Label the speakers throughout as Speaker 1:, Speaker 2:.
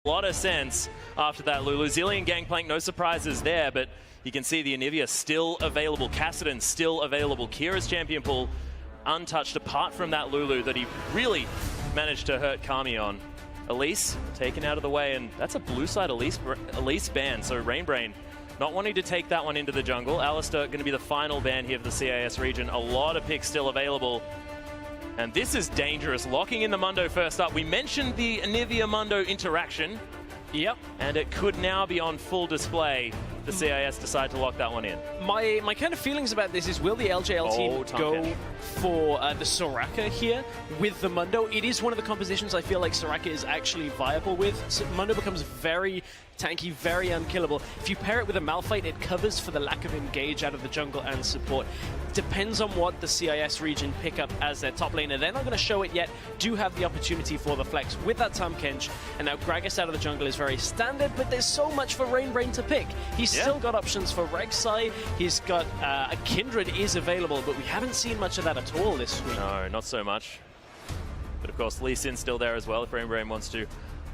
Speaker 1: A lot of sense after that Lulu. Zillion Gangplank, no surprises there, but you can see the Anivia still available. Kassadin still available. Kira's champion pool untouched apart from that Lulu that he really managed to hurt Kami on. Elise taken out of the way, and that's a blue side Elise ban, so Rainbrain not wanting to take that one into the jungle. Alistair going to be the final ban here of the CIS region. A lot of picks still available. And this is dangerous. Locking in the Mundo first up. We mentioned the Anivia-Mundo interaction.
Speaker 2: Yep.
Speaker 1: And it could now be on full display. The CIS decide to lock that one in.
Speaker 2: My kind of feelings about this is, will the LJL team go for the Soraka here with the Mundo? It is one of the compositions I feel like Soraka is actually viable with. So Mundo becomes very tanky, very unkillable. If you pair it with a Malphite, it covers for the lack of engage out of the jungle and support. Depends on what the CIS region pick up as their top laner. They're not going to show it yet. Do have the opportunity for the flex with that Tahm Kench. And now Gragas out of the jungle is very standard, but there's so much for Rainbrain to pick. He's still got options for Rek'Sai. He's got a Kindred is available, but we haven't seen much of that at all this week.
Speaker 1: No, not so much. But of course, Lee Sin's still there as well if Rainbrain wants to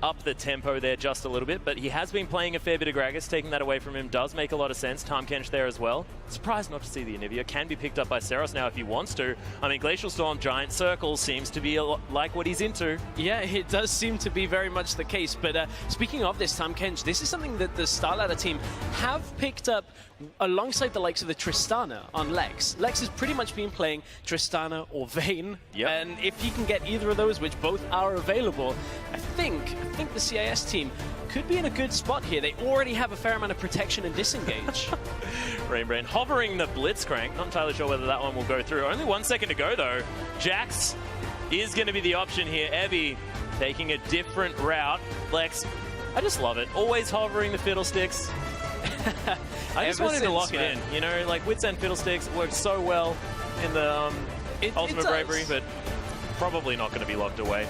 Speaker 1: up the tempo there just a little bit, but he has been playing a fair bit of Gragas. Taking that away from him does make a lot of sense. Tahm Kench there as well. Surprised not to see the Anivia. Can be picked up by Seros now if he wants to. I mean, Glacial Storm, Giant Circle seems to be a lot like what he's into. Yeah,
Speaker 2: it does seem to be very much the case. But speaking of this Tahm Kench, this is something that the StarLadder team have picked up alongside the likes of the Tristana on Lex. Lex has pretty much been playing Tristana or Vayne. And if he can get either of those, which both are available, I think the CIS team could be in a good spot here. They already have a fair amount of protection and disengage.
Speaker 1: Rainbrain hovering the Blitzcrank. Not entirely sure whether that one will go through. Only 1 second to go though. Jax is going to be the option here. Evie taking a different route. Lex, I just love it. Always hovering the fiddlesticks. I just wanted to lock it in. You know, like Wits End Fiddlesticks worked so well in the Ultimate Bravery, but probably not going to be locked away.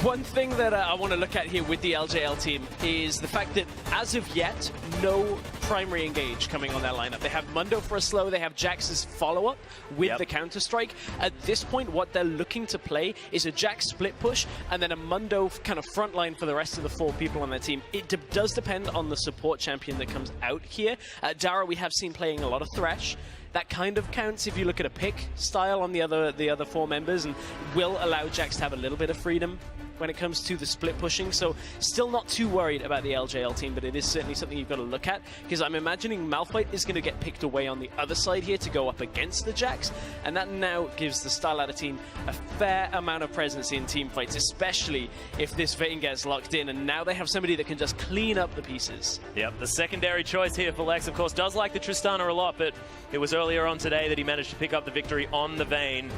Speaker 2: One thing that I want to look at here with the LJL team is the fact that, as of yet, no primary engage coming on their lineup. They have Mundo for a slow, they have Jax's follow-up with the Counter-Strike. At this point, what they're looking to play is a Jax split push and then a Mundo kind of front line for the rest of the 4 people on their team. It does depend on the support champion that comes out here. Dara, we have seen playing a lot of Thresh. That kind of counts if you look at a pick style on the other 4 members, and will allow Jax to have a little bit of freedom when it comes to the split pushing. So still not too worried about the LJL team, but it is certainly something you've got to look at, because I'm imagining Malphite is going to get picked away on the other side here to go up against the Jax, and that now gives the StarLadder team a fair amount of presence in team fights, especially if this Vayne gets locked in, and now they have somebody that can just clean up the pieces.
Speaker 1: Yep, the secondary choice here for Lex, of course, does like the Tristana a lot, but it was earlier on today that he managed to pick up the victory on the Vayne.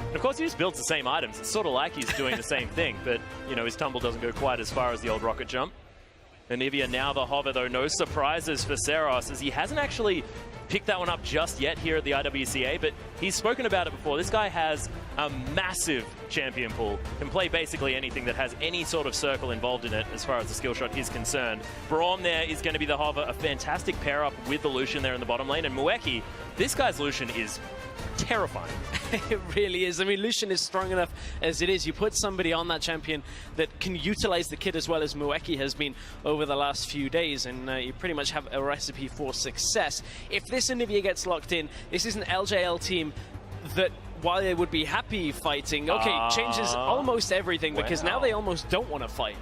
Speaker 1: And of course, he just builds the same items. It's sort of like he's doing the same thing, but, you know, his tumble doesn't go quite as far as the old rocket jump. Anivia now the hover, though. No surprises for Seros, as he hasn't actually picked that one up just yet here at the IWCA, but he's spoken about it before. This guy has a massive champion pool, can play basically anything that has any sort of circle involved in it as far as the skill shot is concerned. Braum there is going to be the hover, a fantastic pair up with the Lucian there in the bottom lane, and Mueki, this guy's Lucian is terrifying.
Speaker 2: It really is. I mean, Lucian is strong enough as it is. You put somebody on that champion that can utilize the kit as well as Mueki has been over the last few days, and you pretty much have a recipe for success. If this Anivia gets locked in, this is an LJL team that, while they would be happy fighting, changes almost everything, because now they almost don't want to fight.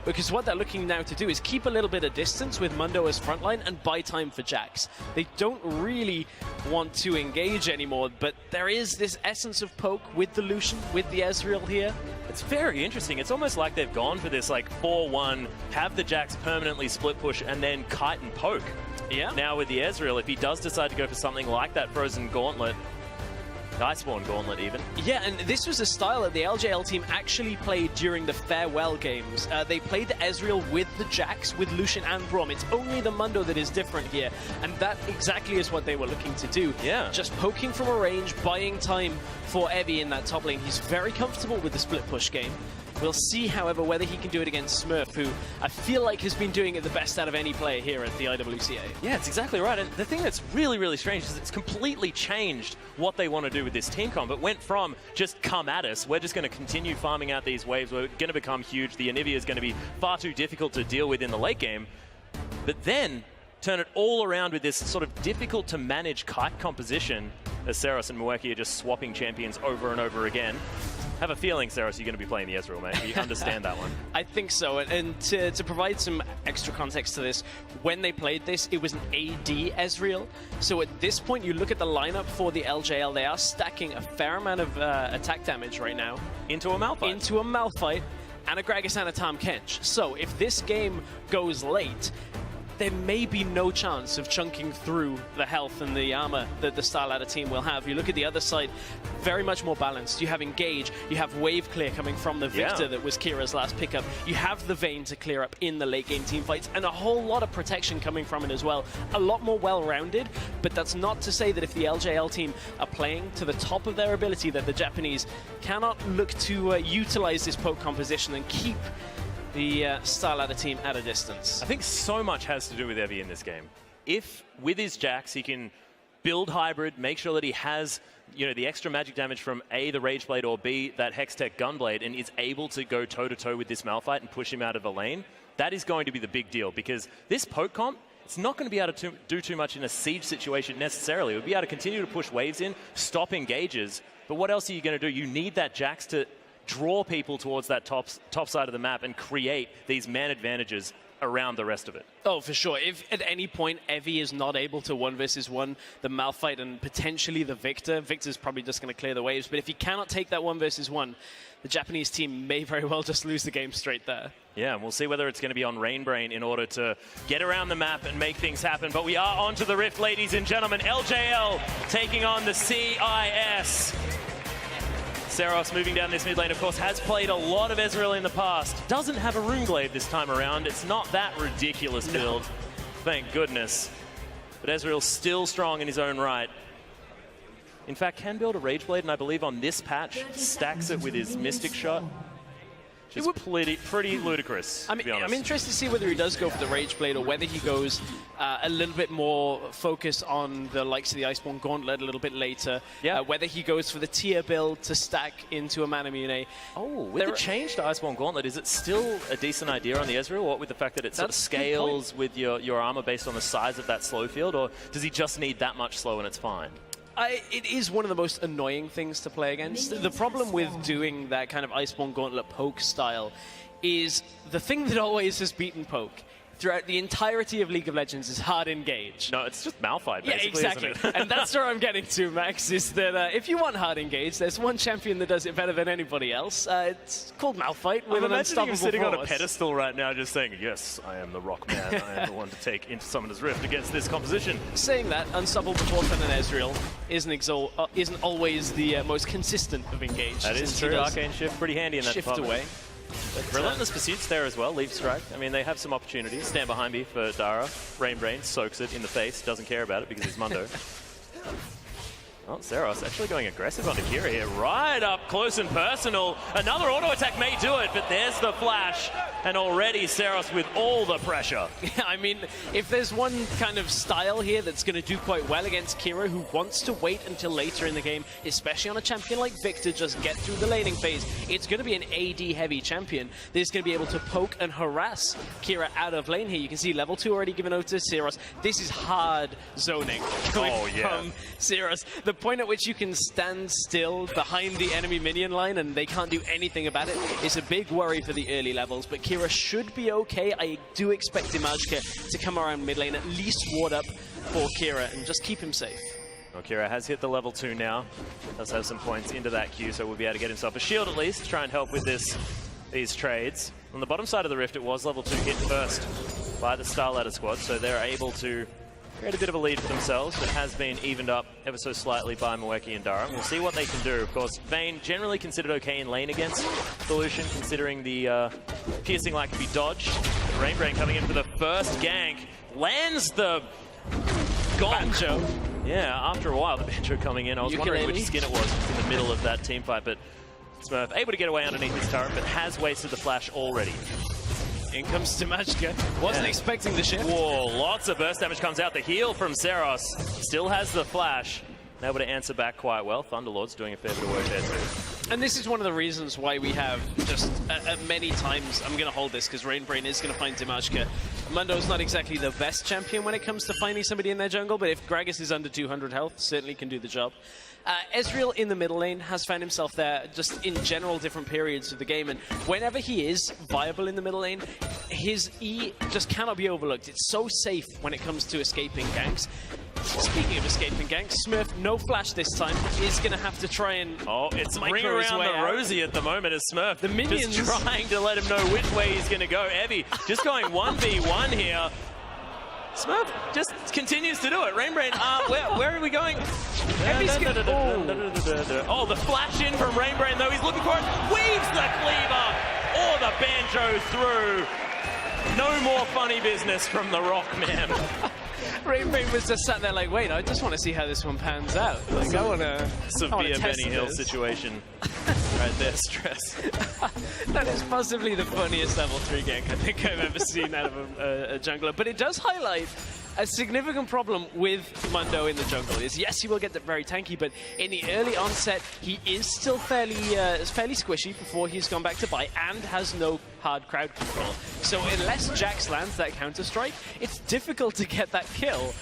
Speaker 2: Because what they're looking now to do is keep a little bit of distance with Mundo as frontline and buy time for Jax. They don't really want to engage anymore, but there is this essence of poke with the Lucian, with the Ezreal here.
Speaker 1: It's very interesting. It's almost like they've gone for this like 4-1, have the Jax permanently split push, and then kite and poke.
Speaker 2: Yeah.
Speaker 1: Now with the Ezreal, if he does decide to go for something like that Frozen Gauntlet, Iceborne Gauntlet even.
Speaker 2: Yeah, and this was a style that the LJL team actually played during the farewell games. They played the Ezreal with the Jax, with Lucian and Braum. It's only the Mundo that is different here, and that exactly is what they were looking to do.
Speaker 1: Yeah.
Speaker 2: Just poking from a range, buying time for Evie in that top lane. He's very comfortable with the split push game. We'll see, however, whether he can do it against Smurf, who I feel like has been doing it the best out of any player here at the IWCA.
Speaker 1: Yeah, it's exactly right. And the thing that's really, really strange is it's completely changed what they want to do with this team comp. It went from just come at us, we're just going to continue farming out these waves, we're going to become huge, the Anivia is going to be far too difficult to deal with in the late game. But then turn it all around with this sort of difficult to manage kite composition as Seros and Mweki are just swapping champions over and over again. I have a feeling, Seros, you're going to be playing the Ezreal, mate. You understand that one.
Speaker 2: I think so. And to provide some extra context to this, when they played this, it was an AD Ezreal. So at this point, you look at the lineup for the LJL, they are stacking a fair amount of attack damage right now.
Speaker 1: Into a Malphite.
Speaker 2: Into a Malphite and a Gragas and a Tahm Kench. So if this game goes late, there may be no chance of chunking through the health and the armor that the StarLadder team will have. You look at the other side, very much more balanced. You have Engage, you have Wave Clear coming from the Victor that was Kira's last pickup. You have the Vayne to clear up in the late game team fights, and a whole lot of protection coming from it as well. A lot more well-rounded, but that's not to say that if the LJL team are playing to the top of their ability, that the Japanese cannot look to utilize this poke composition and keep the StarLadder team at a distance.
Speaker 1: I think so much has to do with Evie in this game. If, with his Jax, he can build hybrid, make sure that he has, you know, the extra magic damage from A, the Rageblade, or B, that Hextech Gunblade, and is able to go toe-to-toe with this Malphite and push him out of the lane, that is going to be the big deal, because this poke comp, it's not going to be able to do too much in a siege situation necessarily. It will be able to continue to push waves in, stop engages, but what else are you going to do? You need that Jax to draw people towards that top side of the map and create these man advantages around the rest of it.
Speaker 2: Oh, for sure. If at any point Evie is not able to 1v1 the Malphite and potentially the Victor, Victor's probably just going to clear the waves, but if he cannot take that 1v1, the Japanese team may very well just lose the game straight there.
Speaker 1: Yeah, and we'll see whether it's going to be on Rainbrain in order to get around the map and make things happen. But we are onto the Rift, ladies and gentlemen. LJL taking on the CIS. Seros moving down this mid lane, of course, has played a lot of Ezreal in the past. Doesn't have a Runeglaive this time around. It's not that ridiculous build, thank goodness. But Ezreal's still strong in his own right. In fact, can build a Rageblade, and I believe on this patch, stacks it with his Mystic Shot. Which is pretty ludicrous, to be honest.
Speaker 2: I'm interested to see whether he does go for the Rageblade or whether he goes a little bit more focus on the likes of the Iceborne Gauntlet a little bit later.
Speaker 1: Yeah.
Speaker 2: Whether he goes for the tier build to stack into a Manamune.
Speaker 1: Oh, with the change to Iceborne Gauntlet, is it still a decent idea on the Ezreal? What with the fact that it sort of scales with your armor based on the size of that slow field? Or does he just need that much slow and it's fine?
Speaker 2: It is one of the most annoying things to play against. The problem with doing that kind of Iceborne Gauntlet poke style is the thing that always has beaten poke throughout the entirety of League of Legends is hard engage.
Speaker 1: No, it's just Malphite, basically,
Speaker 2: exactly.
Speaker 1: isn't it?
Speaker 2: And that's where I'm getting to, Max, is that if you want hard engage, there's one champion that does it better than anybody else. It's called Malphite with an unstoppable
Speaker 1: him sitting
Speaker 2: force.
Speaker 1: on a pedestal right now just saying, yes, I am the rock man. I am the one to take into Summoner's Rift against this composition.
Speaker 2: Saying that, unstoppable force and an Ezreal isn't always the most consistent of engage.
Speaker 1: That is true. Arcane Shift, pretty handy in that department.
Speaker 2: Away.
Speaker 1: But Relentless Pursuit's there as well, Leaf Strike. I mean, they have some opportunities. Stand behind me for Dara. Rainbrain soaks it in the face, doesn't care about it because he's Mundo. Oh, Seros actually going aggressive on Akira here. Right up close and personal. Another auto attack may do it, but there's the flash. And already Seros with all the pressure.
Speaker 2: Yeah, I mean, if there's one kind of style here that's going to do quite well against Kira, who wants to wait until later in the game, especially on a champion like Victor, just get through the laning phase, it's going to be an AD-heavy champion that's going to be able to poke and harass Kira out of lane here. You can see level 2 already given over to Seros. This is hard zoning coming from Seros. The point at which you can stand still behind the enemy minion line and they can't do anything about it is a big worry for the early levels, but Kira should be okay. I do expect YamatoCannon to come around mid lane, at least ward up for Kira and just keep him safe.
Speaker 1: Well, Kira has hit the level 2 now. Does have some points into that queue, so we'll be able to get himself a shield at least, try and help with these trades. On the bottom side of the Rift, it was level 2 hit first by the StarLadder squad, so they're able to create a bit of a lead for themselves, but has been evened up ever so slightly by Mweki and Dara. We'll see what they can do. Of course, Vayne generally considered okay in lane against Solution, considering the piercing like to be dodged. Rainbrain coming in for the first gank. Lands the Banjo. Yeah, after a while, the Banjo coming in. I was wondering which skin it was in the middle of that team fight, but Smurf able to get away underneath his turret, but has wasted the flash already.
Speaker 2: In comes Dimashka. Wasn't expecting the shift.
Speaker 1: Whoa, lots of burst damage comes out. The heal from Seros still has the flash. Able to answer back quite well. Thunderlord's doing a fair bit of work there too.
Speaker 2: And this is one of the reasons why we have just many times, I'm going to hold this because Rainbrain is going to find Dimashka. Mundo's not exactly the best champion when it comes to finding somebody in their jungle, but if Gragas is under 200 health, certainly can do the job. Ezreal in the middle lane has found himself there just in general different periods of the game, and whenever he is viable in the middle lane, his E just cannot be overlooked. It's so safe when it comes to escaping ganks. Speaking of escaping ganks, Smurf, no flash this time, is going to have to try and
Speaker 1: it's ring around the Rosie at the moment as Smurf. The minions just trying to let him know which way he's going to go. Evie just going 1v1 here. Smurf just continues to do it. Rainbrain, where are we going? Oh, the flash in from Rainbrain, though. He's looking for it. Weaves the cleaver. Oh, the banjo through. No more funny business from the Rock Man.
Speaker 2: Rainbrain was just sat there like, wait, I just want to see how this one pans out. Like, I want to
Speaker 1: severe Benny Hill situation. Right there, stress.
Speaker 2: That is possibly the funniest level 3 gank I think I've ever seen out of a jungler. But it does highlight a significant problem with Mundo in the jungle. Is yes, he will get very tanky, but in the early onset, he is still fairly squishy before he's gone back to buy and has no hard crowd control. So unless Jax lands that counter-strike, it's difficult to get that kill.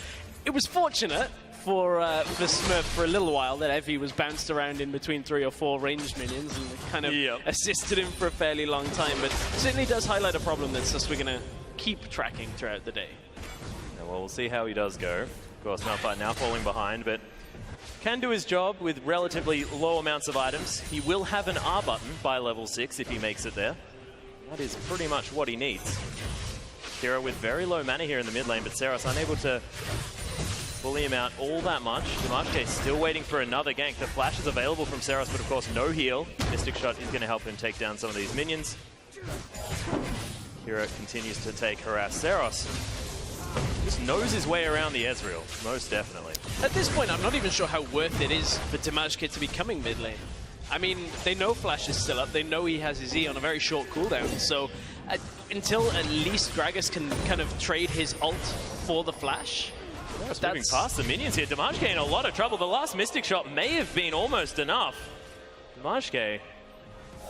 Speaker 2: It was fortunate for Smurf for a little while that Evie was bounced around in between 3 or 4 ranged minions and kind of assisted him for a fairly long time, but certainly does highlight a problem that's just we're going to keep tracking throughout the day.
Speaker 1: Well, we'll see how he does go. Of course, Malphite now falling behind, but can do his job with relatively low amounts of items. He will have an R button by level 6 if he makes it there. That is pretty much what he needs. Kira with very low mana here in the mid lane, but Seros unable to bully him out all that much. Dimashka still waiting for another gank. The flash is available from Seros, but of course no heal. Mystic Shot is going to help him take down some of these minions. Kira continues to harass Seros. Just knows his way around the Ezreal, most definitely.
Speaker 2: At this point, I'm not even sure how worth it is for Dimashka to be coming mid lane. I mean, they know Flash is still up. They know he has his E on a very short cooldown. So until at least Gragas can kind of trade his ult for the Flash.
Speaker 1: That's moving past the minions here. Dimashka in a lot of trouble. The last Mystic Shot may have been almost enough. Dimashka,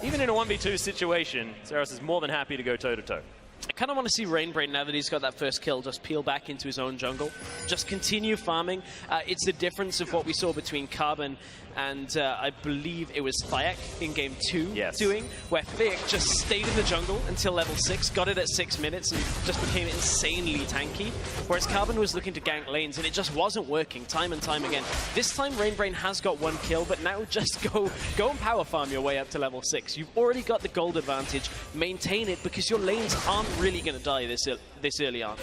Speaker 1: even in a 1v2 situation, Seros is more than happy to go toe-to-toe.
Speaker 2: I kind of want to see Rainbrain, now that he's got that first kill, just peel back into his own jungle. Just continue farming. It's the difference of what we saw between Carbon and I believe it was Thayak in game 2 doing, where Thayak just stayed in the jungle until level 6, got it at 6 minutes and just became insanely tanky. Whereas Carbon was looking to gank lanes and it just wasn't working time and time again. This time Rainbrain has got 1 kill, but now just go and power farm your way up to level 6. You've already got the gold advantage. Maintain it because your lanes aren't really going to die this early on.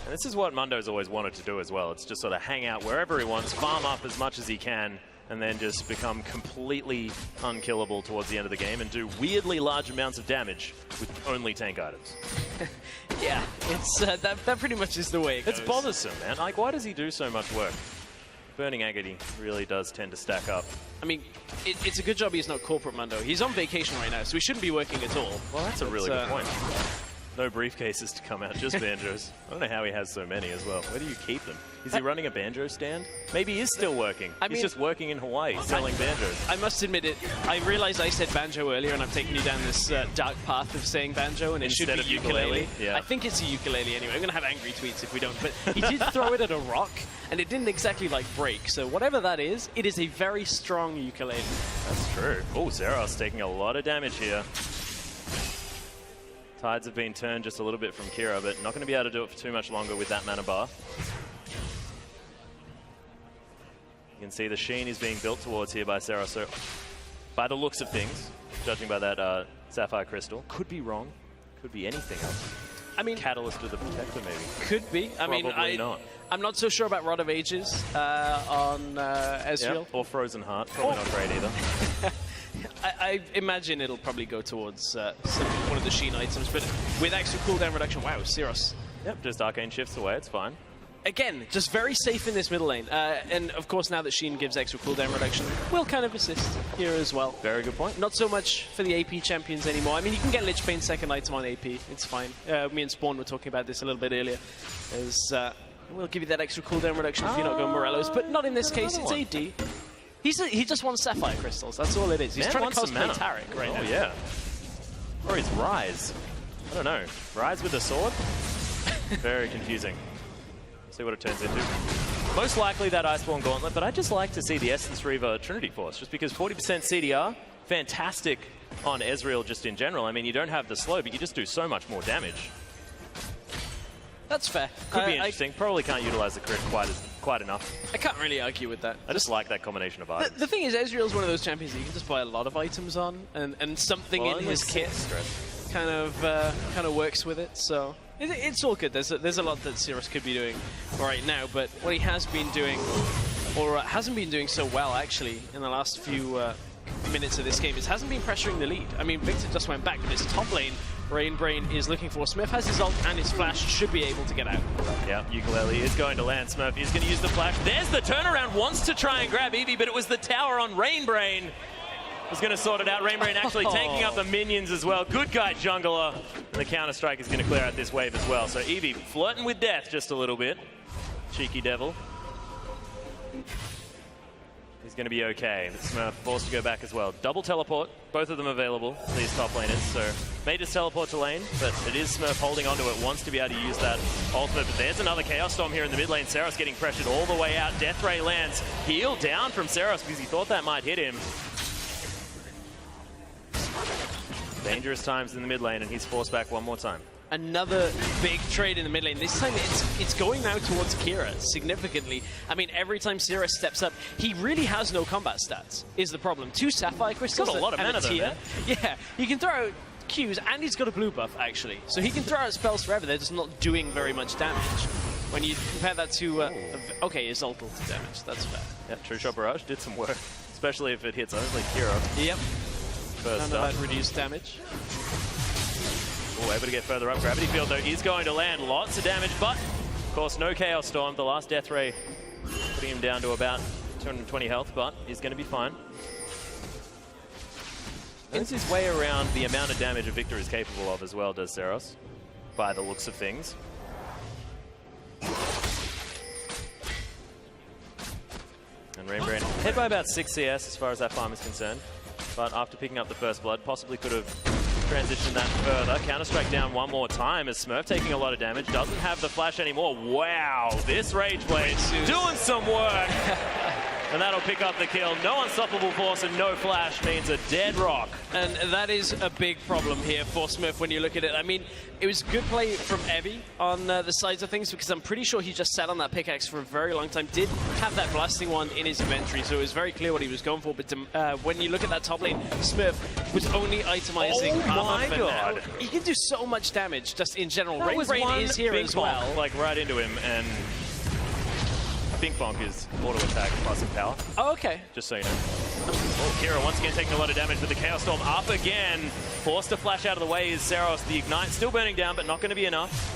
Speaker 1: And this is what Mundo's always wanted to do as well. It's just sort of hang out wherever he wants, farm up as much as he can, and then just become completely unkillable towards the end of the game and do weirdly large amounts of damage with only tank items.
Speaker 2: Yeah, it's that pretty much is the way it goes.
Speaker 1: It's bothersome, man. Like, why does he do so much work? Burning Agony really does tend to stack up.
Speaker 2: I mean, it's a good job he's not corporate Mundo. He's on vacation right now, so he shouldn't be working at all.
Speaker 1: Well, that's a really good point. No briefcases to come out, just banjos. I don't know how he has so many as well. Where do you keep them? Is he running a banjo stand? Maybe he is still working. He's just working in Hawaii, selling banjos. I
Speaker 2: must admit it. I realized I said banjo earlier, and I've taken you down this dark path of saying banjo, and it should be ukulele.
Speaker 1: Yeah.
Speaker 2: I think it's a ukulele anyway. I'm going to have angry tweets if we don't. But he did throw it at a rock, and it didn't exactly, like, break. So whatever that is, it is a very strong ukulele.
Speaker 1: That's true. Oh, Zeros taking a lot of damage here. Tides have been turned just a little bit from Kira, but not going to be able to do it for too much longer with that mana bar. You can see the sheen is being built towards here by Seros. So by the looks of things, judging by that Sapphire Crystal, could be wrong, could be anything else. I mean, Catalyst of the Protector, maybe.
Speaker 2: Could be.
Speaker 1: Probably not.
Speaker 2: I'm not so sure about Rod of Ages on Ezreal.
Speaker 1: Or Frozen Heart, probably not great either.
Speaker 2: I imagine it'll probably go towards one of the Sheen items, but with extra cooldown reduction, wow, Seros.
Speaker 1: Yep, just Arcane Shifts away, it's fine.
Speaker 2: Again, just very safe in this middle lane. And of course, now that Sheen gives extra cooldown reduction, will kind of assist here as well.
Speaker 1: Very good point.
Speaker 2: Not so much for the AP champions anymore. I mean, you can get Lich Bane second item on AP. It's fine. Me and Spawn were talking about this a little bit earlier. We'll give you that extra cooldown reduction if you're not going Morellos, but not in this case. It's AD. He just wants Sapphire Crystals. That's all it is. He's trying to cosplay Taric right now.
Speaker 1: Oh, yeah. Or he's Rise. I don't know. Rise with a sword? Very confusing. See what it turns into. Most likely that Iceborne Gauntlet, but I'd just like to see the Essence Reaver Trinity Force, just because 40% CDR, fantastic on Ezreal just in general. I mean, you don't have the slow, but you just do so much more damage.
Speaker 2: That's fair.
Speaker 1: Could be interesting. Probably can't utilize the crit quite enough.
Speaker 2: I can't really argue with that.
Speaker 1: I just like that combination of items.
Speaker 2: The thing is, Ezreal's one of those champions that you can just buy a lot of items on, and something in his kit kind of works with it. So it's all good. There's a lot that Cirrus could be doing right now, but what he has been doing, or hasn't been doing so well actually in the last few minutes of this game, is hasn't been pressuring the lead. I mean, Victor just went back, but his top lane, Rainbrain is looking for. Smurf has his ult and his flash, should be able to get out.
Speaker 1: Yeah, Ukulele is going to land. Smurf is going to use the flash. There's the turnaround, wants to try and grab Eevee, but it was the tower on Rainbrain. Was going to sort it out. Rainbrain actually taking up the minions as well. Good guy, jungler. And the counter-strike is going to clear out this wave as well. So Eevee flirting with death just a little bit. Cheeky devil. He's going to be okay. But Smurf forced to go back as well. Double teleport, both of them available, these top laners. So may just teleport to lane, but it is Smurf holding onto it, wants to be able to use that ultimate. But there's another Chaos Storm here in the mid lane. Seros getting pressured all the way out. Death Ray lands. Heal down from Seros because he thought that might hit him. Dangerous times in the mid lane, and he's forced back one more time.
Speaker 2: Another big trade in the mid lane. This time it's going now towards Kira significantly. I mean, every time Cirrus steps up, he really has no combat stats, is the problem. 2 Sapphire Crystals.
Speaker 1: Got a lot of mana though, man.
Speaker 2: Yeah, he can throw out Qs, and he's got a blue buff, actually. So he can throw out spells forever. They're just not doing very much damage. When you compare that to... okay, his ult to damage. That's fair.
Speaker 1: Yeah, True Shot Barrage did some work, especially if it hits only Kira.
Speaker 2: Yep.
Speaker 1: First
Speaker 2: none of that reduced damage.
Speaker 1: Oh, able to get further up. Gravity Field, though, is going to land. Lots of damage, but, of course, no Chaos Storm. The last Death Ray putting him down to about 220 health, but he's going to be fine. Earns his way around the amount of damage a Victor is capable of as well, does Seros, by the looks of things. And Rainbrain hit by about 6 CS as far as that farm is concerned. But after picking up the first blood, possibly could have transitioned that further. Counter-strike down one more time as Smurf taking a lot of damage. Doesn't have the flash anymore. Wow, this Rage Blade doing some work. And that'll pick up the kill. No unstoppable force and no flash means a dead rock.
Speaker 2: And that is a big problem here for Smurf when you look at it. I mean, it was good play from Evie on the sides of things, because I'm pretty sure he just sat on that pickaxe for a very long time. Did have that blasting one in his inventory, so it was very clear what he was going for. But when you look at that top lane, Smurf was only itemizing armor for now. He can do so much damage just in general. Rainbrain is here as well.
Speaker 1: Like right into him, and Pink Bonk is auto attack plus some power.
Speaker 2: Oh, okay. Just
Speaker 1: so you know. Oh, Kira once again taking a lot of damage, but the Chaos Storm up again. Forced to flash out of the way is Seros. The Ignite still burning down, but not going to be enough.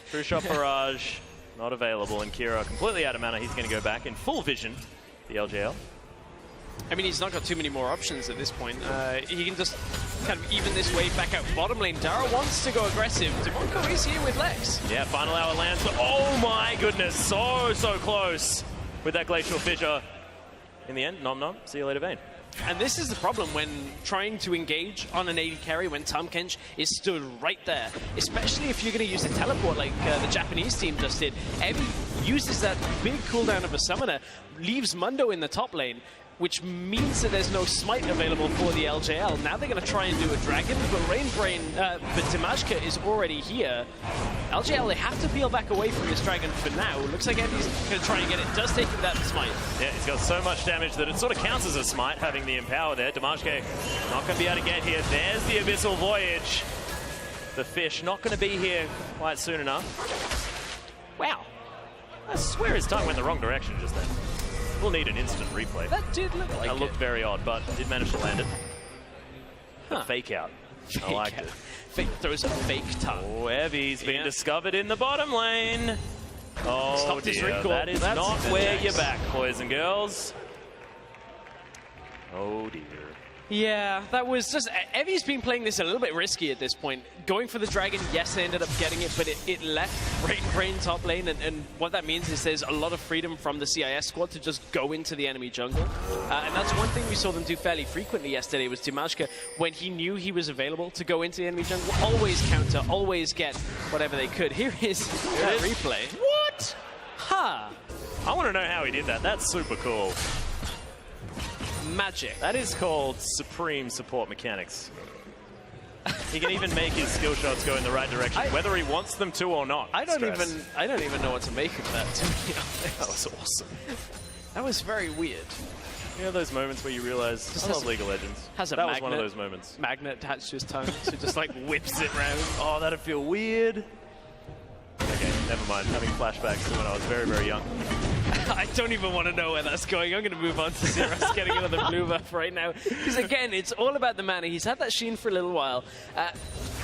Speaker 1: True Shot Barrage not available, and Kira completely out of mana. He's going to go back in full vision, the LJL.
Speaker 2: I mean, he's not got too many more options at this point. He can just kind of even this wave back out bottom lane. Dara wants to go aggressive. Demonko is here with Lex.
Speaker 1: Yeah, final hour lands. Oh my goodness, so close with that Glacial Fissure. In the end, nom nom, see you later, Vayne.
Speaker 2: And this is the problem when trying to engage on an AD carry when Tahm Kench is stood right there. Especially if you're going to use a teleport like the Japanese team just did. Evie uses that big cooldown of a summoner, leaves Mundo in the top lane, which means that there's no smite available for the LJL. Now they're going to try and do a dragon, but but Dimashka is already here. LJL, they have to peel back away from this dragon for now. Looks like Eddie's going to try and get it. Does take him that smite.
Speaker 1: Yeah, he's got so much damage that it sort of counts as a smite, having the empower there. Dimashka not going to be able to get here. There's the Abyssal Voyage. The fish not going to be here quite soon enough. Wow. I swear his tongue went the wrong direction just then. We'll need an instant replay.
Speaker 2: That did look like
Speaker 1: it. That looked very odd, but did manage to land it.
Speaker 2: Huh.
Speaker 1: Fake out. I liked it.
Speaker 2: Throws a fake tongue.
Speaker 1: Oh, Evie's been discovered in the bottom lane. Oh dear, that is not where you're back, boys and girls. Oh dear.
Speaker 2: Yeah, that was just... Evi's been playing this a little bit risky at this point. Going for the Dragon, yes, they ended up getting it, but it left Brain top lane, and what that means is there's a lot of freedom from the CIS squad to just go into the enemy jungle. And that's one thing we saw them do fairly frequently yesterday, was Dimashka, when he knew he was available to go into the enemy jungle, always counter, always get whatever they could. Here is that replay.
Speaker 1: What?
Speaker 2: Ha!
Speaker 1: I want to know how he did that. That's super cool.
Speaker 2: Magic.
Speaker 1: That is called supreme support mechanics. He can even make his skill shots go in the right direction, whether he wants them to or not.
Speaker 2: I don't even know what to make of that, to be honest.
Speaker 1: That was awesome.
Speaker 2: That was very weird.
Speaker 1: You know those moments where you realize, I love League of Legends. That was one of those moments.
Speaker 2: Magnet attached to his tongue, so just like whips it round.
Speaker 1: Oh, that'd feel weird. Okay, never mind. Having flashbacks to when I was very, very young.
Speaker 2: I don't even want to know where that's going. I'm going to move on to Zeros getting another blue buff right now. Because again, it's all about the mana. He's had that Sheen for a little while.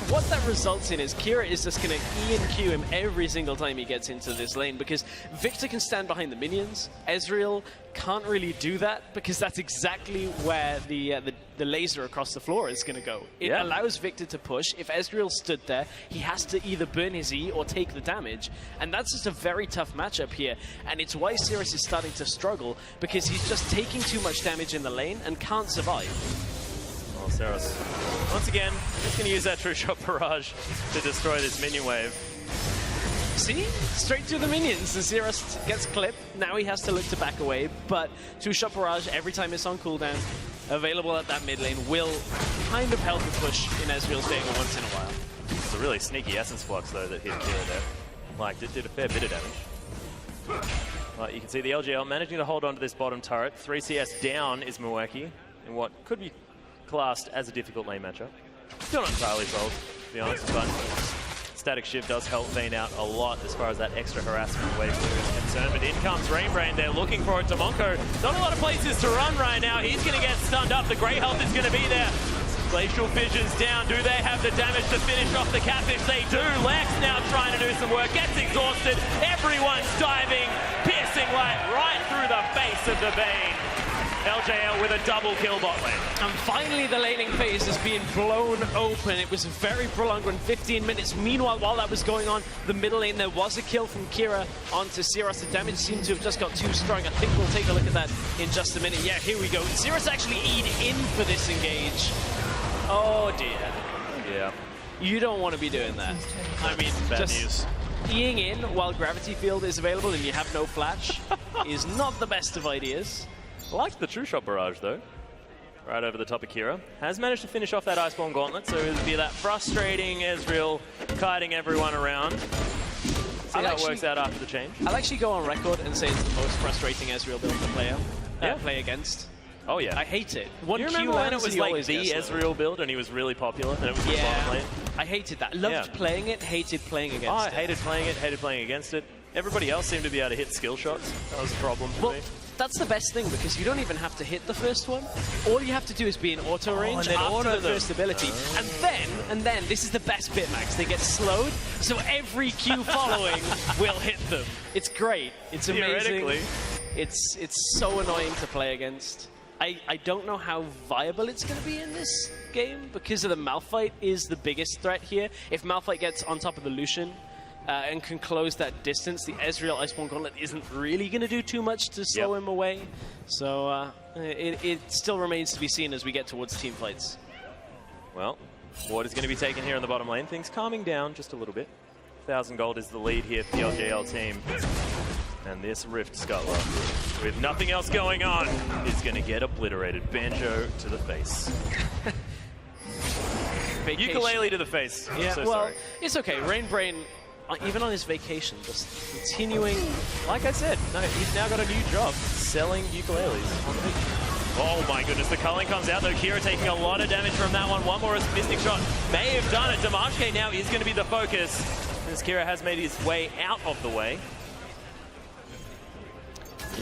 Speaker 2: What that results in is Kira is just going to E and Q him every single time he gets into this lane, because Victor can stand behind the minions. Ezreal can't really do that, because that's exactly where the laser across the floor is going to go. It allows Victor to push. If Ezreal stood there, he has to either burn his E or take the damage. And that's just a very tough matchup here. And it's why Sirius is starting to struggle, because he's just taking too much damage in the lane and can't survive.
Speaker 1: Well, Seros, once again, just going to use that True Shot Barrage to destroy this minion wave.
Speaker 2: See? Straight through the minions. The Zeros gets clipped. Now he has to look to back away, but True Shot Barrage, every time it's on cooldown, available at that mid lane, will kind of help the push in Ezreal's favor once in a while.
Speaker 1: It's a really sneaky Essence Flux, though, that hit Kira there. Like, it did a fair bit of damage. Like, you can see the LJL managing to hold on to this bottom turret. 3 CS down is Milwaukee in what could be classed as a difficult lane matchup. Still not entirely solved, to be honest, but Static Shift does help Vayne out a lot as far as that extra harassment wave is concerned. But in comes Rainbrain, they're looking for it to Monko. Not a lot of places to run right now. He's going to get stunned up. The Grey Health is going to be there. Glacial Fission's down. Do they have the damage to finish off the Catfish? They do. Lex now trying to do some work. Gets exhausted. Everyone's diving. Piercing light right through the face of the Vayne. LJL with a double kill bot lane.
Speaker 2: And finally the laning phase is being blown open. It was a very prolonged one, 15 minutes. Meanwhile, while that was going on, the middle lane, there was a kill from Kira onto Zeros. The damage seemed to have just got too strong. I think we'll take a look at that in just a minute. Yeah, here we go. Zeros actually E'd in for this engage. Oh dear.
Speaker 1: Yeah.
Speaker 2: You don't want to be doing that. I mean, just E'ing in while Gravity Field is available and you have no flash is not the best of ideas.
Speaker 1: I liked the True Shot Barrage, though. Right over the top of Kira. Has managed to finish off that Iceborne Gauntlet, so it'll be that frustrating Ezreal kiting everyone around. See how it works out after the change.
Speaker 2: I'll actually go on record and say it's the most frustrating Ezreal build to play against.
Speaker 1: Oh, yeah.
Speaker 2: I hate it.
Speaker 1: You remember when it was like the Ezreal build and he was really popular and it was the bottom lane?
Speaker 2: I hated that. Loved playing it, hated playing against it.
Speaker 1: I hated playing it, hated playing against it. Everybody else seemed to be able to hit skill shots. That was a problem for me.
Speaker 2: That's the best thing, because you don't even have to hit the first one. All you have to do is be in auto range after the first ability. And then, this is the best bit, Max. They get slowed, so every Q following will hit them. It's great. It's amazing. It's so annoying to play against. I don't know how viable it's going to be in this game, because of the Malphite is the biggest threat here. If Malphite gets on top of the Lucian, and can close that distance, the Ezreal Iceborne Gauntlet isn't really going to do too much to slow him away. So it still remains to be seen as we get towards team fights.
Speaker 1: Well, what is going to be taken here in the bottom lane? Things calming down just a little bit. 1,000 gold is the lead here for the LJL team. And this Rift Scuttler, with nothing else going on, is going to get obliterated. Banjo to the face. Ukulele to the face.
Speaker 2: Yeah,
Speaker 1: so
Speaker 2: well,
Speaker 1: sorry.
Speaker 2: It's okay. Rainbrain, even on his vacation, just continuing.
Speaker 1: Like I said, no, he's now got a new job, selling ukuleles on the beach. Oh my goodness, the culling comes out though. Kira taking a lot of damage from that one. One more Mystic Shot may have done it. Damashke now is going to be the focus, as Kira has made his way out of the way.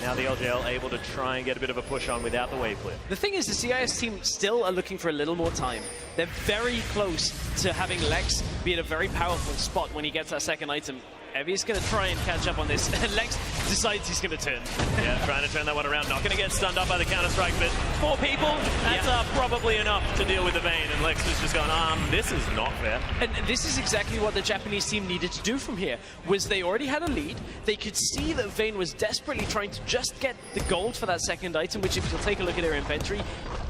Speaker 1: Now the LJL able to try and get a bit of a push on without the wave clear.
Speaker 2: The thing is, the CIS team still are looking for a little more time. They're very close to having Lex be at a very powerful spot when he gets that second item. Evie's going to try and catch up on this. Lex decides he's going to turn.
Speaker 1: Yeah, trying to turn that one around. Not going to get stunned up by the counter-strike, but 4 people, that's probably enough to deal with the Vayne. And Lex was just going, this is not fair.
Speaker 2: And this is exactly what the Japanese team needed to do from here, was they already had a lead. They could see that Vayne was desperately trying to just get the gold for that second item, which if you'll take a look at her inventory,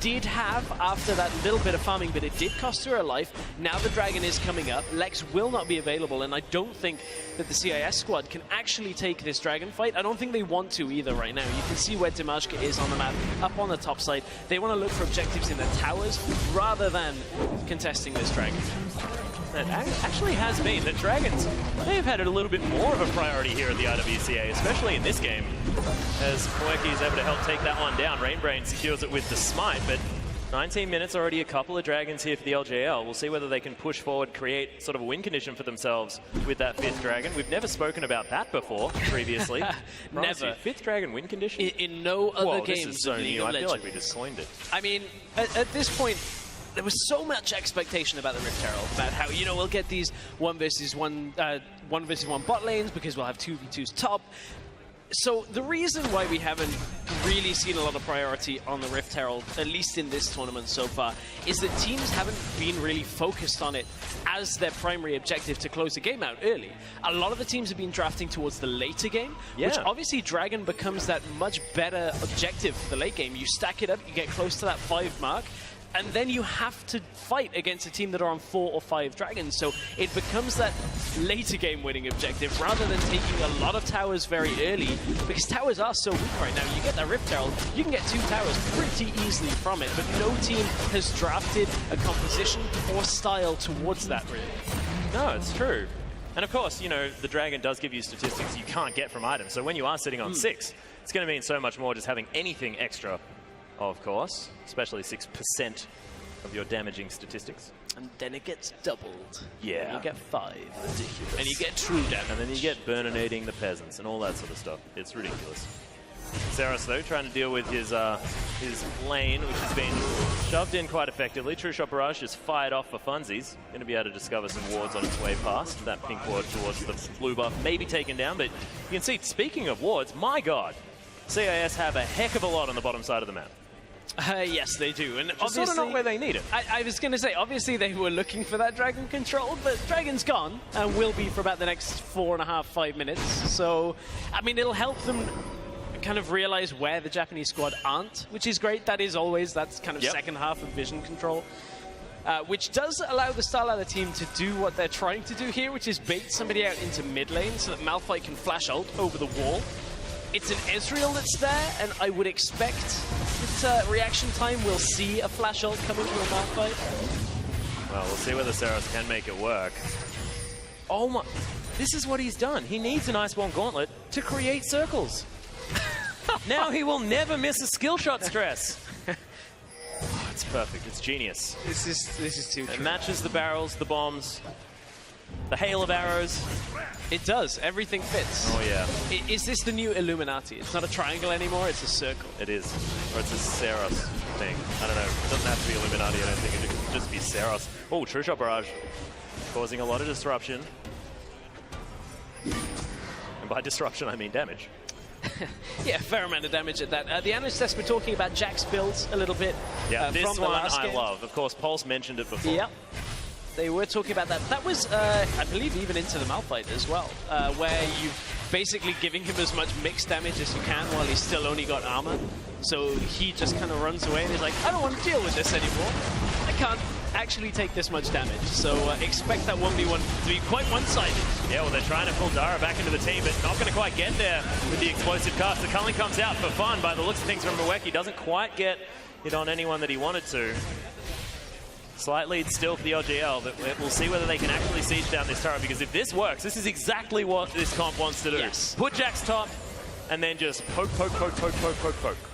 Speaker 2: did have after that little bit of farming, but it did cost her a life. Now the Dragon is coming up. Lex will not be available, and I don't think that the CIS squad can actually take this Dragon fight. I don't think they want to either right now. You can see where Dimashka is on the map, up on the top side. They want to look for objectives in the towers rather than contesting this Dragon.
Speaker 1: It actually has been. The Dragons, they have had a little bit more of a priority here at the IWCA, especially in this game, as Poeki is able to help take that one down. Rainbrain secures it with the smite, but 19 minutes, already a couple of Dragons here for the LJL. We'll see whether they can push forward, create sort of a win condition for themselves with that 5th Dragon. We've never spoken about that before, previously.
Speaker 2: Never.
Speaker 1: 5th Dragon win condition?
Speaker 2: In no other game.
Speaker 1: This is so new. I feel like we just coined it.
Speaker 2: I mean, at this point, there was so much expectation about the Rift Herald, about how, you know, we'll get these 1 versus 1 bot lanes because we'll have 2v2s top. So the reason why we haven't really seen a lot of priority on the Rift Herald, at least in this tournament so far, is that teams haven't been really focused on it as their primary objective to close the game out early. A lot of the teams have been drafting towards the later game, which obviously Dragon becomes that much better objective for the late game. You stack it up, you get close to that 5 mark, and then you have to fight against a team that are on 4 or 5 Dragons. So it becomes that later game winning objective rather than taking a lot of towers very early, because towers are so weak right now. You get that Rift Herald, you can get 2 towers pretty easily from it, but no team has drafted a composition or style towards that, really.
Speaker 1: No, it's true. And of course, you know, the Dragon does give you statistics you can't get from items. So when you are sitting on 6, it's going to mean so much more just having anything extra. Of course, especially 6% of your damaging statistics.
Speaker 2: And then it gets doubled.
Speaker 1: Yeah.
Speaker 2: And you get 5.
Speaker 1: Ridiculous.
Speaker 2: And you get true damage.
Speaker 1: And then you get burninating the peasants and all that sort of stuff. It's ridiculous. Saros, though, trying to deal with his lane, which has been shoved in quite effectively. True Shot Barrage just fired off for funsies. Going to be able to discover some wards on its way past. That pink ward towards the blue buff may be taken down, but you can see, speaking of wards, my God, CIS have a heck of a lot on the bottom side of the map.
Speaker 2: Yes, they do. And
Speaker 1: obviously, sort of not where they need it.
Speaker 2: I was going to say, obviously they were looking for that Dragon control, but Dragon's gone and will be for about the next 4.5, 5 minutes. So, I mean, it'll help them kind of realize where the Japanese squad aren't, which is great. That is always, that's kind of second half of vision control. Which does allow the Starladder team to do what they're trying to do here, which is bait somebody out into mid lane so that Malphite can flash ult over the wall. It's an Ezreal that's there, and I would expect that reaction time will see a flash ult coming from a Malphite.
Speaker 1: Well, we'll see whether Saros can make it work. Oh my, this is what he's done. He needs an Iceborne Gauntlet to create circles. Now he will never miss a skill shot stress. Oh, it's perfect, it's genius.
Speaker 2: This is too true.
Speaker 1: It matches the barrels, the bombs, the hail of arrows.
Speaker 2: It does. Everything fits.
Speaker 1: Oh, yeah.
Speaker 2: Is this the new Illuminati? It's not a triangle anymore, it's a circle.
Speaker 1: It is. Or it's a Saros thing. I don't know. It doesn't have to be Illuminati, I don't think. It could just be Saros. Oh, True Shot Barrage. Causing a lot of disruption. And by disruption, I mean damage.
Speaker 2: Yeah, a fair amount of damage at that. The analyst test, we're talking about Jack's builds a little bit.
Speaker 1: Yeah, this
Speaker 2: from the
Speaker 1: one
Speaker 2: last
Speaker 1: I
Speaker 2: game.
Speaker 1: love. Of course, Pulse mentioned it before.
Speaker 2: Yep. They were talking about that. That was, I believe, even into the Malphite as well, where you basically giving him as much mixed damage as you can while he's still only got armor. So he just kind of runs away and he's like, I don't want to deal with this anymore. I can't actually take this much damage. So expect that 1v1 to be quite one-sided.
Speaker 1: Yeah, well, they're trying to pull Dara back into the team, but not going to quite get there with the explosive cast. The culling comes out for fun by the looks of things from Mweki. Doesn't quite get it on anyone that he wanted to. Slight lead still for the LJL, but we'll see whether they can actually siege down this turret, because if this works, this is exactly what this comp wants to do.
Speaker 2: Yes.
Speaker 1: Put Jack's top, and then just poke.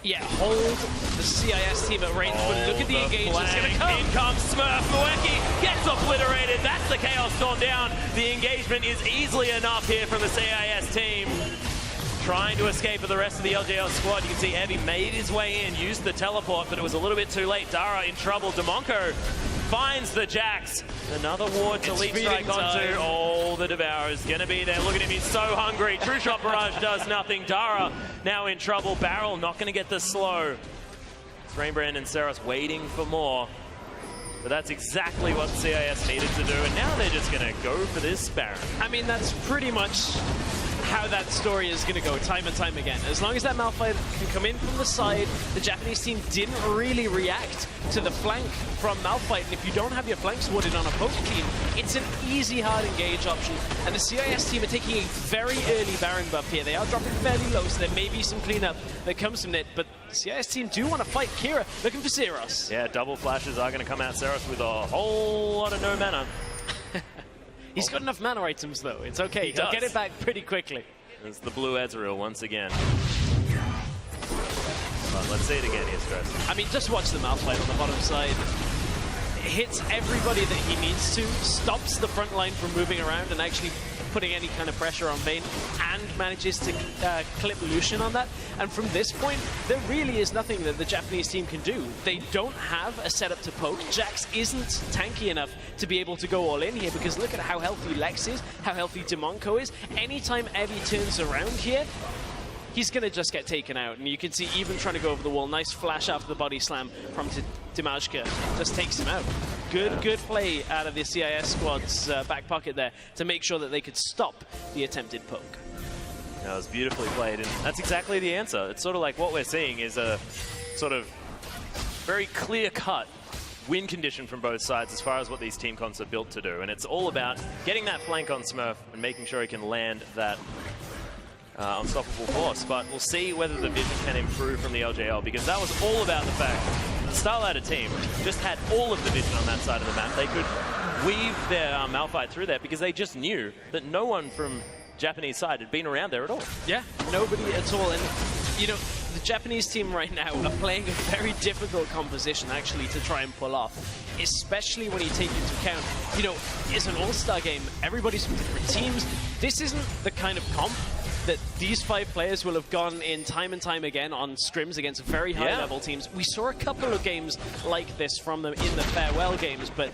Speaker 2: Yeah, hold the CIS team at range, but look at the engage that's going to come.
Speaker 1: In comes Smurf. Mweki gets obliterated. That's the Chaos Storm down. The engagement is easily enough here from the CIS team. Trying to escape with the rest of the LJL squad. You can see Evie made his way in, used the teleport, but it was a little bit too late. Dara in trouble. Demonko finds the Jax. Another ward to leap strike onto. Oh, the Devourer's going to be there. Look at him, he's so hungry. True Shot Barrage does nothing. Dara now in trouble. Barrel not going to get the slow. It's Rainbrand and Seros waiting for more. But that's exactly what CIS needed to do, and now they're just going to go for this Baron.
Speaker 2: I mean, that's pretty much how that story is going to go time and time again. As long as that Malphite can come in from the side, the Japanese team didn't really react to the flank from Malphite, and if you don't have your flanks warded on a poke team, it's an easy hard engage option, and the CIS team are taking a very early Baron buff here. They are dropping fairly low, so there may be some cleanup that comes from it, but the CIS team do want to fight. Kira looking for Seros.
Speaker 1: Yeah, double flashes are going to come out Seros with a whole lot of no mana.
Speaker 2: He's got enough mana items, though. It's okay. He'll get it back pretty quickly.
Speaker 1: There's the blue Ezreal once again. But let's see it again here, Stress.
Speaker 2: I mean, just watch the Malphite on the bottom side. Hits everybody that he needs to, stops the front line from moving around and actually putting any kind of pressure on Vayne, and manages to clip Lucian on that. And from this point, there really is nothing that the Japanese team can do. They don't have a setup to poke. Jax isn't tanky enough to be able to go all in here, because look at how healthy Lex is, how healthy Demonko is. Anytime Evie turns around here, he's going to just get taken out. And you can see even trying to go over the wall. Nice flash after the body slam from Dimajka. Just takes him out. Good play out of the CIS squad's back pocket there to make sure that they could stop the attempted poke.
Speaker 1: That was beautifully played, and that's exactly the answer. It's sort of like what we're seeing is a sort of very clear-cut win condition from both sides as far as what these team comps are built to do. And it's all about getting that flank on Smurf and making sure he can land that unstoppable force. But we'll see whether the vision can improve from the LJL, because that was all about the fact the Starladder team just had all of the vision on that side of the map. They could weave their Malphite through there because they just knew that no one from Japanese side had been around there at all. Yeah,
Speaker 2: nobody at all. And, you know, the Japanese team right now are playing a very difficult composition, actually, to try and pull off, especially when you take into account, you know, it's an all-star game. Everybody's from different teams. This isn't the kind of comp that these 5 players will have gone in time and time again on scrims against very high-level teams. We saw a couple of games like this from them in the farewell games, but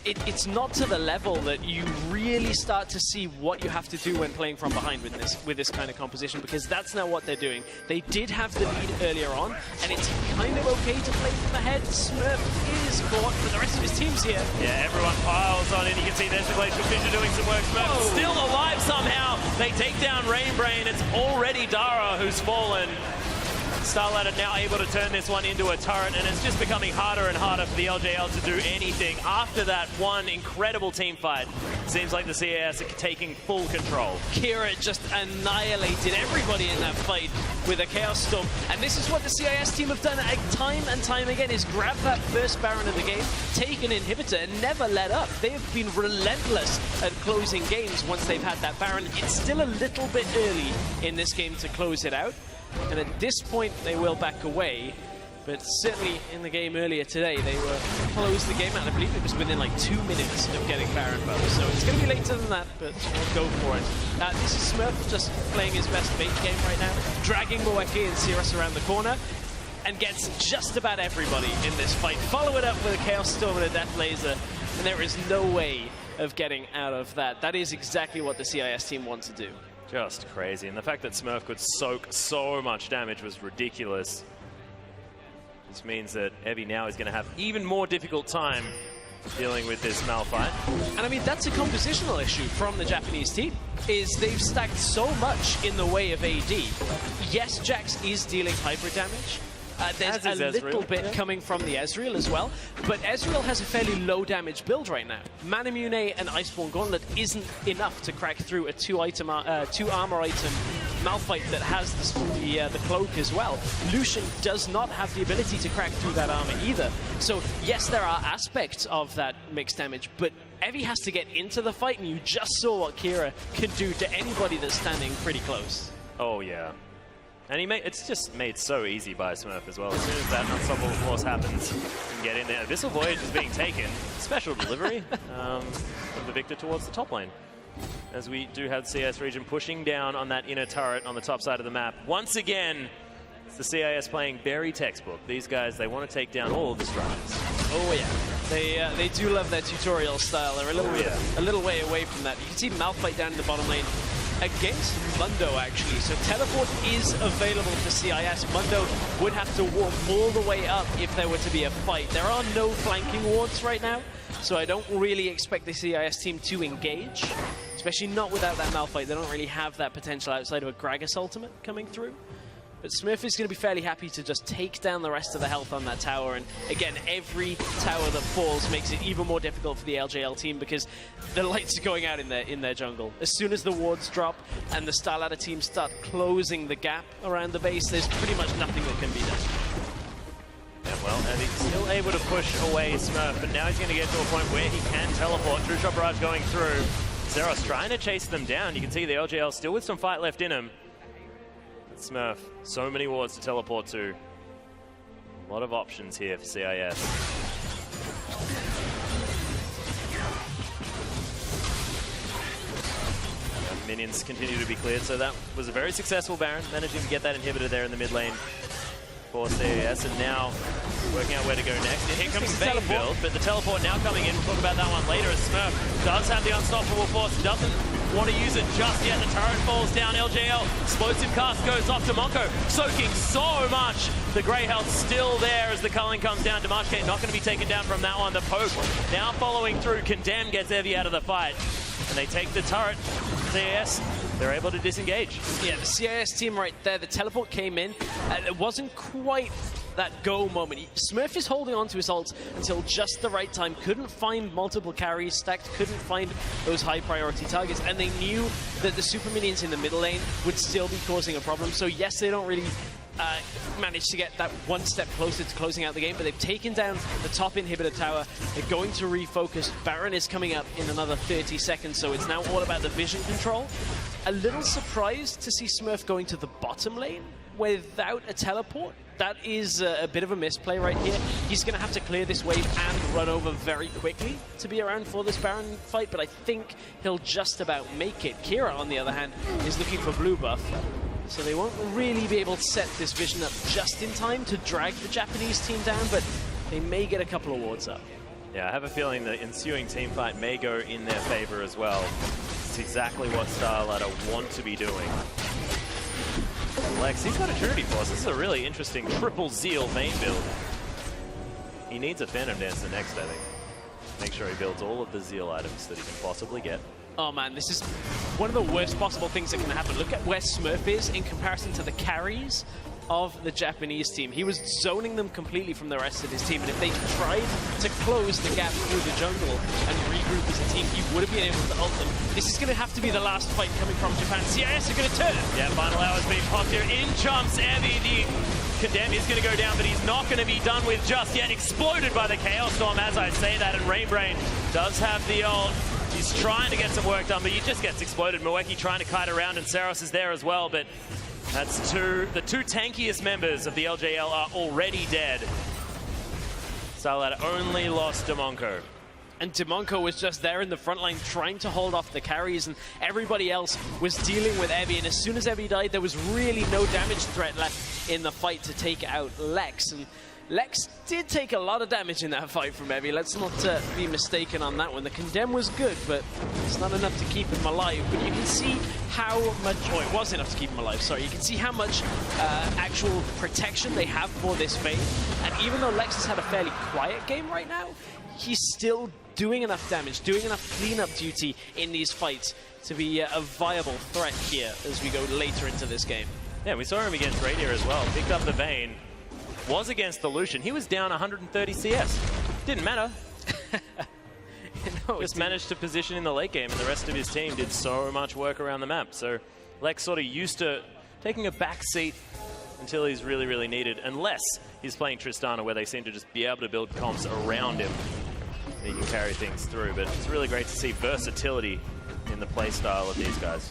Speaker 2: it's not to the level that you really start to see what you have to do when playing from behind with this kind of composition, because that's not what they're doing. They did have the lead earlier on, and it's kind of okay to play from ahead. Smurf is caught, but the rest of his team's here.
Speaker 1: Yeah, everyone piles on in. You can see there's the Glacial Fissure doing some work. Smurf still alive somehow. They take down Rainbrain. It's already Dara who's fallen. Starladder now able to turn this one into a turret, and it's just becoming harder and harder for the LJL to do anything. After that one incredible team fight, seems like the CIS are taking full control.
Speaker 2: Kira just annihilated everybody in that fight with a Chaos Storm, and this is what the CIS team have done time and time again, is grab that first Baron of the game, take an inhibitor, and never let up. They have been relentless at closing games once they've had that Baron. It's still a little bit early in this game to close it out, and at this point they will back away, but certainly in the game earlier today they were closed the game out. I believe it was within like 2 minutes of getting Baron buff, so it's going to be later than that, but we'll go for it. This is Smurf just playing his best bait game right now, dragging Moeki and Cirrus around the corner, and gets just about everybody in this fight. Follow it up with a Chaos Storm and a Death Laser, and there is no way of getting out of that. That is exactly what the CIS team wants to do.
Speaker 1: Just crazy, and the fact that Smurf could soak so much damage was ridiculous. This means that Evie now is going to have even more difficult time dealing with this Malphite.
Speaker 2: And I mean, that's a compositional issue from the Japanese team, is they've stacked so much in the way of AD. Yes, Jax is dealing hyper damage. There's a little bit coming from the Ezreal as well, but Ezreal has a fairly low damage build right now. Manamune and Iceborne Gauntlet isn't enough to crack through a two armor item Malphite that has the cloak as well. Lucian does not have the ability to crack through that armor either. So yes, there are aspects of that mixed damage, but Evie has to get into the fight, and you just saw what Kira can do to anybody that's standing pretty close.
Speaker 1: Oh yeah. And it's just made so easy by Smurf as well. As soon as that unstoppable force happens, you can get in there. Abyssal Voyage is being taken. Special delivery of the Victor towards the top lane. As we do have the CIS region pushing down on that inner turret on the top side of the map. Once again, it's the CIS playing very textbook. These guys, they want to take down all of the structures.
Speaker 2: Oh yeah. They do love their tutorial style. They're a little way away from that. You can see Malphite down in the bottom lane against Mundo, actually. So teleport is available for CIS. Mundo would have to walk all the way up if there were to be a fight. There are no flanking wards right now, so I don't really expect the CIS team to engage, especially not without that Malphite. They don't really have that potential outside of a Gragas ultimate coming through. But Smurf is going to be fairly happy to just take down the rest of the health on that tower. And again, every tower that falls makes it even more difficult for the LJL team because the lights are going out in their jungle. As soon as the wards drop and the StarLadder team start closing the gap around the base, there's pretty much nothing that can be done.
Speaker 1: Yeah, well, and he's still able to push away Smurf, but now he's going to get to a point where he can teleport. True Shot Barrage going through. Zeros trying to chase them down. You can see the LJL still with some fight left in him. Smurf, so many wards to teleport to. A lot of options here for CIS. Minions continue to be cleared, so that was a very successful Baron, managing to get that inhibitor there in the mid lane for CIS, and now working out where to go next. Here comes the Vayne build, but the teleport now coming in. We'll talk about that one later as Smurf does have the unstoppable force, doesn't want to use it just yet. The turret falls down. LJL explosive cast goes off to Monko, soaking so much. The grey health still there as the culling comes down. YamatoCannon not going to be taken down from that one. The poke now following through. Condemn gets Evie out of the fight, and they take the turret. CIS, they're able to disengage. Yeah, the CIS team right there. The teleport came in, and it wasn't quite that go moment. Smurf is holding on to his ult until just the right time. Couldn't find multiple carries stacked, couldn't find those high priority targets, and they knew that the super minions in the middle lane would still be causing a problem. So yes, they don't really manage to get that one step closer to closing out the game, but they've taken down the top inhibitor tower. They're going to refocus. Baron is coming up in another 30 seconds, so it's now all about the vision control. A little surprised to see Smurf going to the bottom lane without a teleport. That is a bit of a misplay right here. He's going to have to clear this wave and run over very quickly to be around for this Baron fight, but I think he'll just about make it. Kira, on the other hand, is looking for blue buff, so they won't really be able to set this vision up just in time to drag the Japanese team down, but they may get a couple of wards up. Yeah, I have a feeling the ensuing team fight may go in their favor as well. It's exactly what StarLadder want to be doing. Lex, he's got a Trinity Force. This is a really interesting triple Zeal Vayne build. He needs a Phantom Dancer next, I think. Make sure he builds all of the Zeal items that he can possibly get.
Speaker 2: Oh man, this is one of the worst possible things that can happen. Look at where Smurf is in comparison to the carries of the Japanese team. He was zoning them completely from the rest of his team, and if they tried to close the gap through the jungle and regroup as a team, he would have been able to ult them. This is going to have to be the last fight coming from Japan. CIS are going to turn. Yeah, final hour's being popped here. In jumps Evie. The Condemn is going to go down, but he's not going to be done with just yet. Exploded by the Chaos Storm as I say that, and Rainbrain does have the ult. He's trying to get some work done, but he just gets exploded. Moeki trying to kite around, and Saros is there as well, but that's the two tankiest members of the LJL are already dead. StarLadder only lost Demonko. And Demonko was just there in the front line trying to hold off the carries, and everybody else was dealing with Evie. And as soon as Evie died, there was really no damage threat left in the fight to take out Lex. And Lex did take a lot of damage in that fight from Evie. Let's not be mistaken on that one. The Condemn was good, but it's not enough to keep him alive. But you can see how much, oh, it was enough to keep him alive, sorry. You can see how much actual protection they have for this Vayne. And even though Lex has had a fairly quiet game right now, he's still doing enough damage, doing enough cleanup duty in these fights to be a viable threat here as we go later into this game.
Speaker 1: Yeah, we saw him against Radier as well. Picked up the Vayne. Was against the Lucian. He was down 130 CS. Didn't matter.
Speaker 2: No,
Speaker 1: just managed to position in the late game, and the rest of his team did so much work around the map. So Lex sort of used to taking a back seat until he's really, really needed, unless he's playing Tristana, where they seem to just be able to build comps around him. He can carry things through, but it's really great to see versatility in the play style of these guys.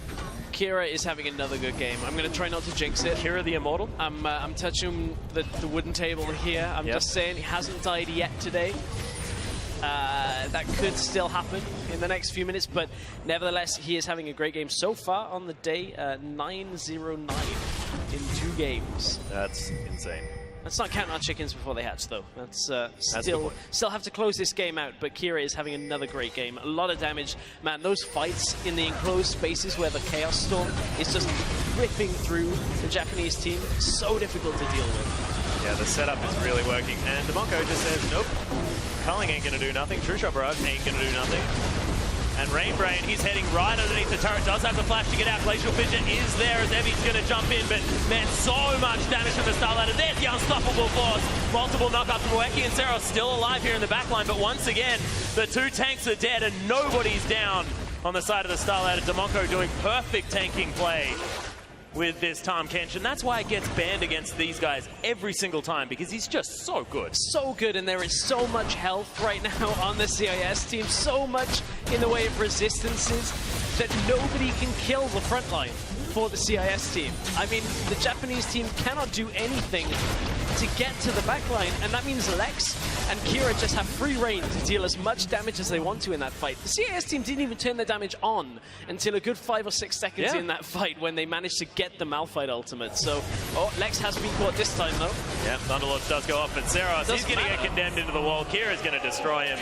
Speaker 2: Kira is having another good game. I'm going to try not to jinx it.
Speaker 1: Kira the Immortal?
Speaker 2: I'm touching the wooden table here. I'm just saying he hasn't died yet today. That could still happen in the next few minutes, but nevertheless, he is having a great game so far on the day. 9-0-9 in 2 games.
Speaker 1: That's insane.
Speaker 2: Let's not count our chickens before they hatch, though. That's still have to close this game out, but Kira is having another great game. A lot of damage. Man, those fights in the enclosed spaces where the Chaos Storm is just ripping through the Japanese team, so difficult to deal with.
Speaker 1: Yeah, the setup is really working. And Demonko just says, nope, Culling ain't going to do nothing. True Shot Barrage ain't going to do nothing. And Rainbrain, he's heading right underneath the turret. Does have the flash to get out. Glacial Fissure is there as Evie's going to jump in. But, man, so much damage from the Starladder. There's the unstoppable force. Multiple knockups from Moeki and Seros still alive here in the backline. But once again, the two tanks are dead and nobody's down on the side of the Starladder. Demonko doing perfect tanking play with this Tahm Kench, and that's why it gets banned against these guys every single time, because he's just so good.
Speaker 2: So good, and there is so much health right now on the CIS team, so much in the way of resistances that nobody can kill the front line for the CIS team. I mean, the Japanese team cannot do anything to get to the backline, and that means Lex and Kira just have free reign to deal as much damage as they want to in that fight. The CIS team didn't even turn their damage on until a good 5 or 6 seconds in that fight when they managed to get the Malphite ultimate. So, Lex has been caught this time, though.
Speaker 1: Yeah, Thunderlord does go off, but Seros, he's going to get condemned into the wall. Kira's going to destroy him.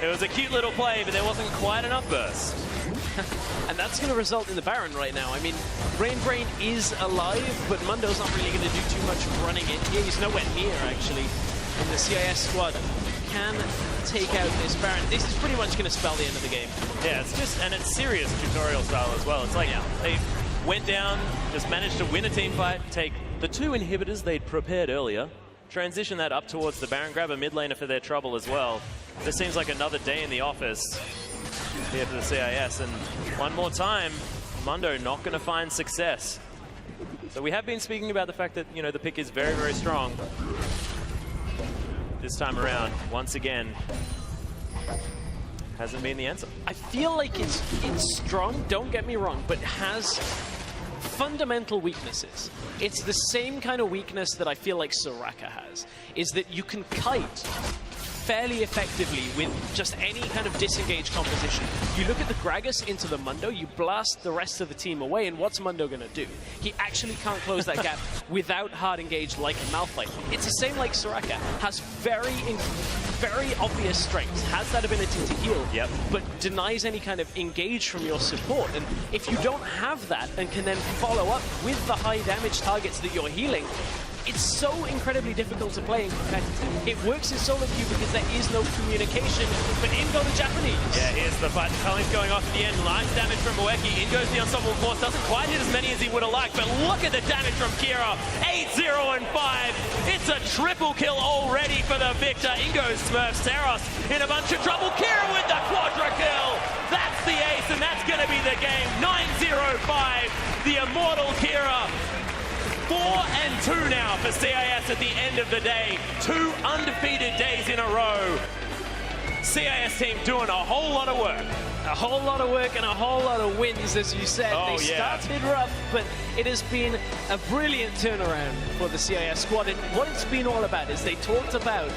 Speaker 1: It was a cute little play, but there wasn't quite enough burst.
Speaker 2: And that's going to result in the Baron right now. I mean, Rainbrain is alive, but Mundo's not really going to do too much running in here. He's nowhere near, actually. And the CIS squad can take out this Baron. This is pretty much going to spell the end of the game.
Speaker 1: Yeah, it's just, and it's serious tutorial style as well. It's like they went down, just managed to win a team fight, take the 2 inhibitors they'd prepared earlier, transition that up towards the Baron, grab a mid laner for their trouble as well. This seems like another day in the office here for the CIS, and one more time, Mundo not going to find success. So we have been speaking about the fact that, you know, the pick is very, very strong. This time around, once again, hasn't been the answer.
Speaker 2: I feel like it's strong, don't get me wrong, but has fundamental weaknesses. It's the same kind of weakness that I feel like Soraka has, is that you can kite fairly effectively with just any kind of disengaged composition. You look at the Gragas into the Mundo, you blast the rest of the team away, and what's Mundo going to do? He actually can't close that gap without hard engage like a Malphite. It's the same like Soraka, has very obvious strengths, has that ability to heal, but denies any kind of engage from your support. And if you don't have that and can then follow up with the high damage targets that you're healing, it's so incredibly difficult to play in competitive. It works in solo queue because there is no communication, but in go the Japanese.
Speaker 1: Yeah, here's the fight. Culling's going off at the end. Lines damage from Moeki. In goes the unstoppable force. Doesn't quite hit as many as he would have liked, but look at the damage from Kira. 8-0 and 5. It's a triple kill already for the victor. In goes Smurf. Seros in a bunch of trouble. Kira with the quadra kill. That's the ace, and that's going to be the game. 9-0-5. The immortal Kira. 4-2 now for CIS at the end of the day. 2 undefeated days in a row. CIS team doing a whole lot of work.
Speaker 2: A whole lot of work and a whole lot of wins, as you said. They started rough, but it has been a brilliant turnaround for the CIS squad. And what it's been all about is they talked about